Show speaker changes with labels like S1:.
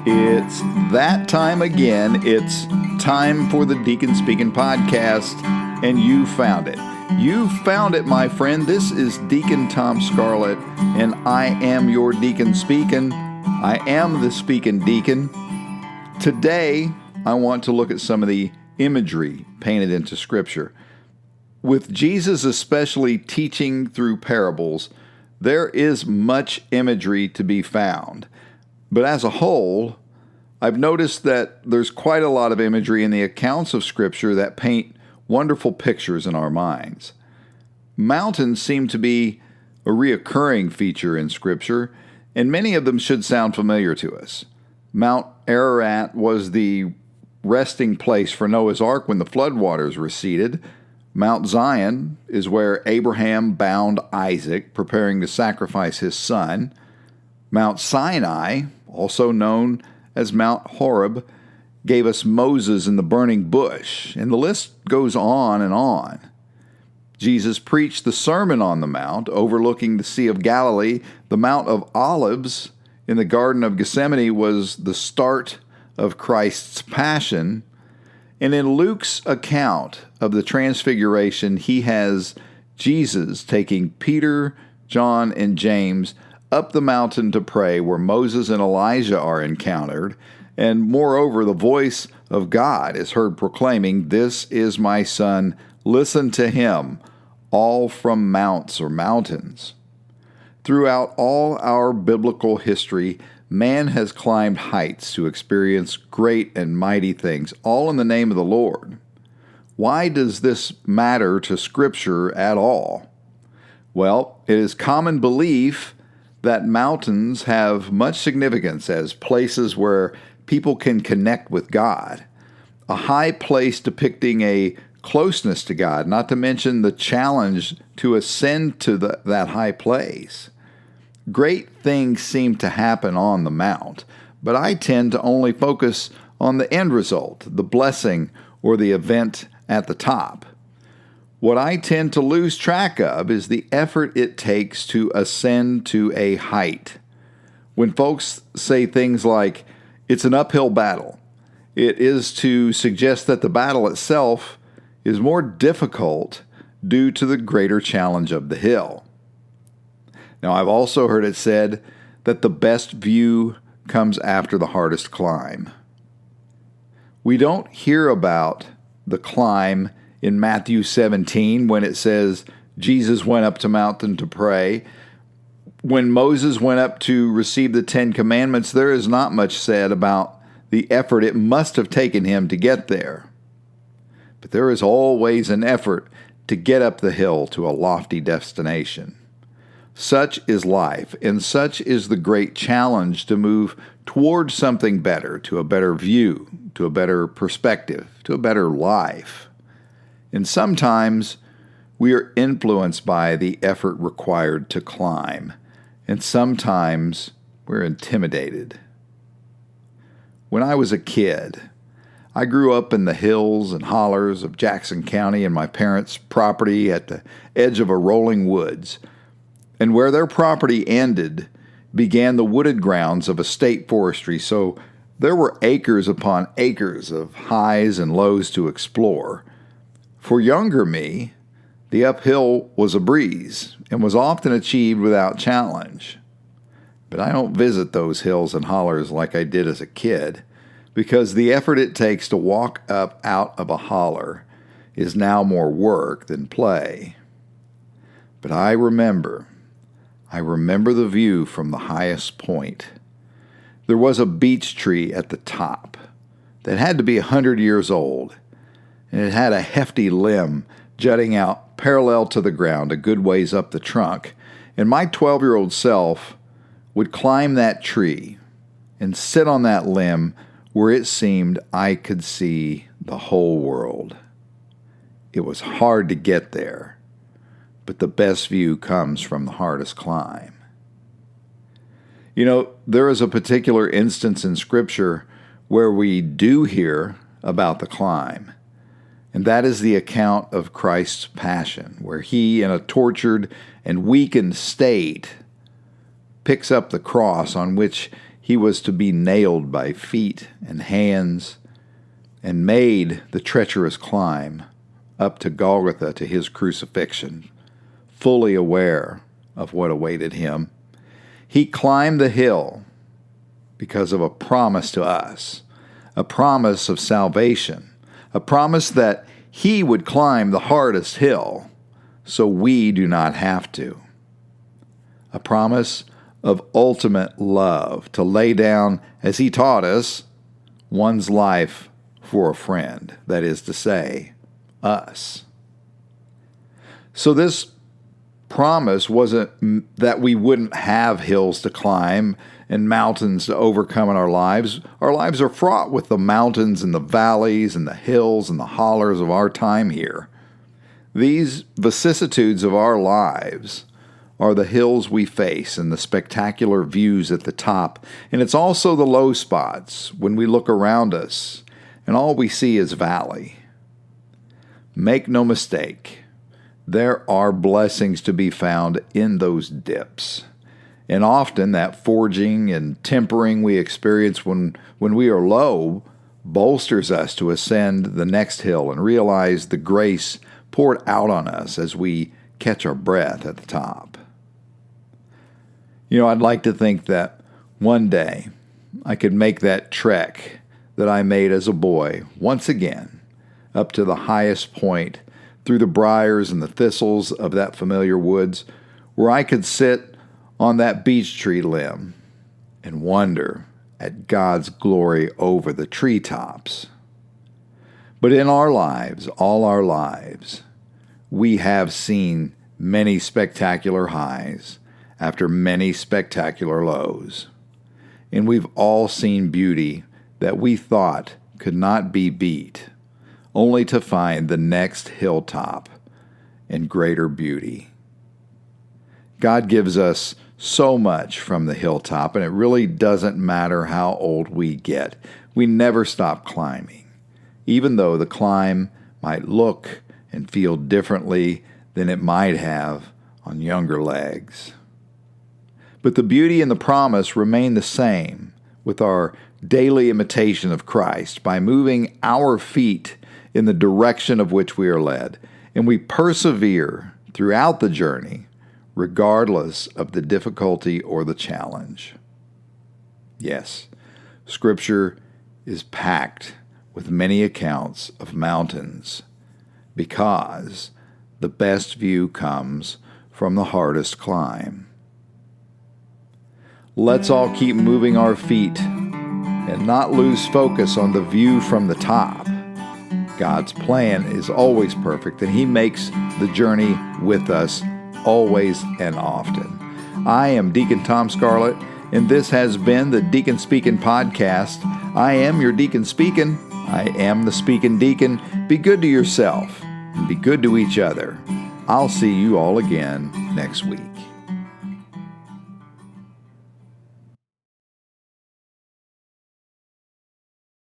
S1: It's that time again. It's time for the Deacon Speaking podcast, and you found it. You found it, my friend. This is Deacon Tom Scarlett, and I am your Deacon Speaking. I am the Speaking Deacon. Today, I want to look at some of the imagery painted into Scripture. With Jesus especially teaching through parables, there is much imagery to be found. But as a whole, I've noticed that there's quite a lot of imagery in the accounts of Scripture that paint wonderful pictures in our minds. Mountains seem to be a reoccurring feature in Scripture, and many of them should sound familiar to us. Mount Ararat was the resting place for Noah's Ark when the floodwaters receded. Mount Zion is where Abraham bound Isaac, preparing to sacrifice his son. Mount Sinai, also known as Mount Horeb, gave us Moses in the burning bush, and the list goes on and on. Jesus preached the Sermon on the Mount, overlooking the Sea of Galilee. The Mount of Olives in the Garden of Gethsemane was the start of Christ's passion. And in Luke's account of the Transfiguration, he has Jesus taking Peter, John, and James up the mountain to pray, where Moses and Elijah are encountered. And moreover, the voice of God is heard proclaiming, "This is my Son, listen to him," all from mounts or mountains. Throughout all our biblical history, man has climbed heights to experience great and mighty things, all in the name of the Lord. Why does this matter to Scripture at all? Well, it is common belief that mountains have much significance as places where people can connect with God. A high place depicting a closeness to God, not to mention the challenge to ascend to that high place. Great things seem to happen on the mount, but I tend to only focus on the end result, the blessing or the event at the top. What I tend to lose track of is the effort it takes to ascend to a height. When folks say things like, "It's an uphill battle," it is to suggest that the battle itself is more difficult due to the greater challenge of the hill. Now, I've also heard it said that the best view comes after the hardest climb. We don't hear about the climb in Matthew 17 when it says Jesus went up to mountain to pray. When Moses went up to receive the 10 Commandments, there is not much said about the effort it must have taken him to get there. But there is always an effort to get up the hill to a lofty destination. Such is life, and such is the great challenge to move towards something better, to a better view, to a better perspective, to a better life. And sometimes we are influenced by the effort required to climb, and sometimes we're intimidated. When I was a kid, I grew up in the hills and hollers of Jackson County and my parents' property at the edge of a rolling woods. And where their property ended began the wooded grounds of a state forestry, so there were acres upon acres of highs and lows to explore. For younger me, the uphill was a breeze and was often achieved without challenge. But I don't visit those hills and hollers like I did as a kid, because the effort it takes to walk up out of a holler is now more work than play. But I remember the view from the highest point. There was a beech tree at the top that had to be 100 years old, and it had a hefty limb jutting out parallel to the ground a good ways up the trunk, and my 12-year-old self would climb that tree and sit on that limb where it seemed I could see the whole world. It was hard to get there, but the best view comes from the hardest climb. You know, there is a particular instance in Scripture where we do hear about the climb, and that is the account of Christ's passion, where he, in a tortured and weakened state, picks up the cross on which he was to be nailed by feet and hands and made the treacherous climb up to Golgotha to his crucifixion, fully aware of what awaited him. He climbed the hill because of a promise to us, a promise of salvation, a promise that he would climb the hardest hill so we do not have to, a promise of ultimate love to lay down, as he taught us, one's life for a friend, that is to say, us. So this promise wasn't that we wouldn't have hills to climb and mountains to overcome in our lives. Our lives are fraught with the mountains and the valleys and the hills and the hollers of our time here. These vicissitudes of our lives are the hills we face and the spectacular views at the top. And it's also the low spots when we look around us and all we see is valley. Make no mistake, there are blessings to be found in those dips. And often that forging and tempering we experience when we are low bolsters us to ascend the next hill and realize the grace poured out on us as we catch our breath at the top. I'd like to think that one day I could make that trek that I made as a boy once again up to the highest point through the briars and the thistles of that familiar woods, where I could sit on that beech tree limb and wonder at God's glory over the treetops. But in our lives, all our lives, we have seen many spectacular highs after many spectacular lows. And we've all seen beauty that we thought could not be beat, only to find the next hilltop and greater beauty. God gives us so much from the hilltop, and it really doesn't matter how old we get. We never stop climbing, even though the climb might look and feel differently than it might have on younger legs. But the beauty and the promise remain the same with our daily imitation of Christ by moving our feet in the direction of which we are led, and we persevere throughout the journey, regardless of the difficulty or the challenge. Yes, Scripture is packed with many accounts of mountains because the best view comes from the hardest climb. Let's all keep moving our feet and not lose focus on the view from the top. God's plan is always perfect, and He makes the journey with us always and often. I am Deacon Tom Scarlett, and this has been the Deacon Speaking Podcast. I am your Deacon Speaking. I am the Speaking Deacon. Be good to yourself and be good to each other. I'll see you all again next week.